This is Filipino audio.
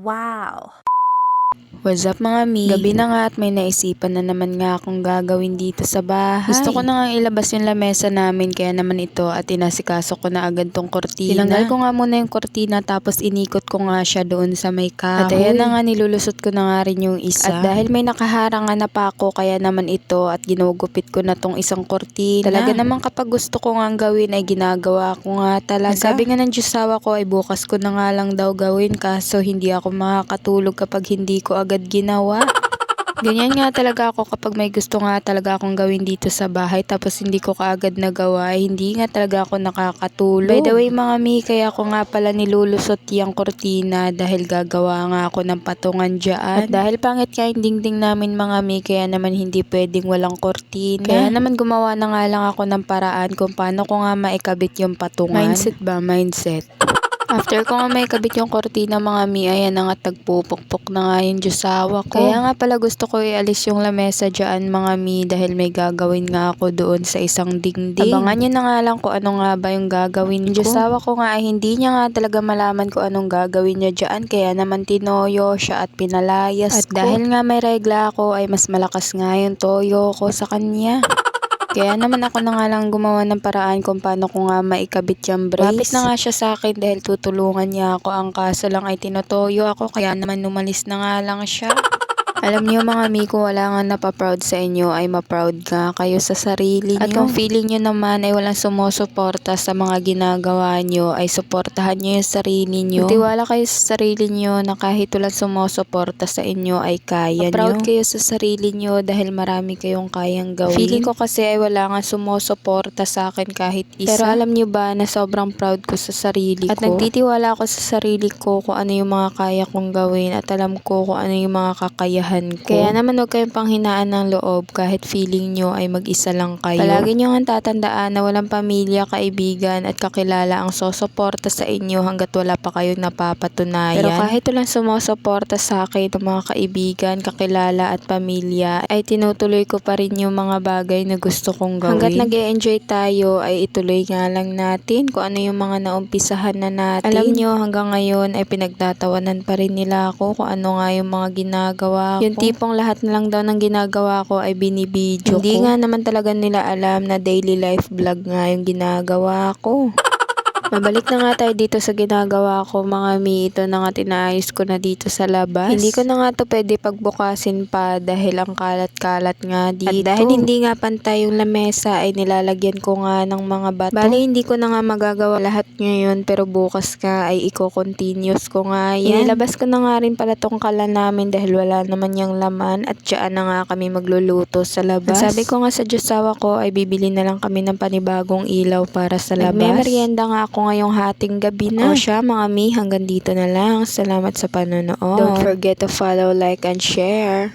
Wow! What's up mga mi? Gabi na nga at may naisipan na naman nga akong gagawin dito sa bahay. Gusto ko na nga ilabas yung lamesa namin kaya naman ito at inasikaso ko na agad tong kortina. Tinanggal ko nga muna yung kortina tapos inikot ko nga siya doon sa may kahoy. At ayan na nga nilulusot ko na nga rin yung isa. At dahil may nakaharang nga na pako kaya naman ito at ginugupit ko na tong isang kortina. Talaga naman kapag gusto ko nga gawin ay ginagawa ko nga talaga. Sabi nga ng Diyosawa ko ay bukas ko na nga lang daw gawin kaso hindi ako makakatulog kapag hindi ko agad ginawa. Ganyan nga talaga ako kapag may gusto nga talaga akong gawin dito sa bahay tapos hindi ko kaagad nagawa, hindi nga talaga ako nakakatulog. By the way mga mi, kaya ko nga pala nilulusot yung kortina dahil gagawa nga ako ng patungan dyan. At dahil pangit nga yung dingding namin mga mi, kaya naman hindi pwedeng walang kortina. Kaya naman gumawa na nga lang ako ng paraan kung paano ko nga maikabit yung patungan. Mindset ba? Mindset. After ko nga may kabit yung kortina mga mi, ayan na nga tagpupukpok na nga yung Diyosawa ko. Kaya nga pala gusto ko ialis yung lamesa dyan mga mi dahil may gagawin nga ako doon sa isang dingding. Abangan nyo na nga lang kung ano nga ba yung gagawin ko. Yung Diyosawa ko nga ay hindi niya nga talaga malaman kung anong gagawin niya dyan kaya naman tinoyo siya at pinalayas ko. At dahil nga may regla ako ay mas malakas nga yung toyo ko sa kanya. Kaya naman ako na nga lang gumawa ng paraan kung paano ko nga maikabit yung brace. Lapit na nga siya sa akin dahil tutulungan niya ako. Ang kaso lang ay tinotoyo ako kaya naman umalis na nga lang siya. Alam niyo mga mi, kung wala nga napaproud sa inyo ay maproud nga kayo sa sarili niyo. At kung feeling niyo naman ay walang sumusuporta sa mga ginagawa niyo ay suportahan niyo yung sarili niyo. Magtiwala kayo sa sarili niyo na kahit walang sumusuporta sa inyo ay kaya niyo. Proud kayo sa sarili niyo dahil marami kayong kayang gawin. Feeling ko kasi ay wala nga sumusuporta sa akin kahit isa. Pero alam niyo ba na sobrang proud ko sa sarili ko. At nagtitiwala ako sa sarili ko kung ano yung mga kaya kong gawin at alam ko kung ano yung mga kakayahan ko. Kaya naman huwag kayong panghinaan ng loob kahit feeling nyo ay mag-isa lang kayo. Palagi nyo nga tatandaan na walang pamilya, kaibigan at kakilala ang susuporta sa inyo hanggat wala pa kayong napapatunayan. Pero kahit walang sumusuporta sa akin ng mga kaibigan, kakilala at pamilya ay tinutuloy ko pa rin yung mga bagay na gusto kong gawin. Hanggat nag-e-enjoy tayo ay ituloy nga lang natin kung ano yung mga naumpisahan na natin. Alam nyo hanggang ngayon ay pinagtatawanan pa rin nila ako kung ano nga yung mga ginagawa ko. Yung tipong lahat na lang daw ng ginagawa ko ay binibidyo ko. Hindi nga naman talaga nila alam na daily life vlog nga yung ginagawa ko. Mabalik na nga tayo dito sa ginagawa ko mga mi. Ito na nga tinaayos ko na dito sa labas. Hindi ko na nga to pwede pagbukasin pa dahil ang kalat-kalat nga dito. At dahil hindi nga pantay yung lamesa ay nilalagyan ko nga ng mga bato. Bali hindi ko na nga magagawa lahat ngayon pero bukas ka ay i-continuous ko nga yan. Inilabas ko na nga rin pala tong kalan namin dahil wala naman yung laman at dyan na nga kami magluluto sa labas. At sabi ko nga sa Diyosawa ko ay bibili na lang kami ng panibagong ilaw para sa labas. Nagme-merienda nga ako ngayong hating gabi na. O siya mga mi, hanggang dito na lang. Salamat sa panonood. Don't forget to follow, like, and share.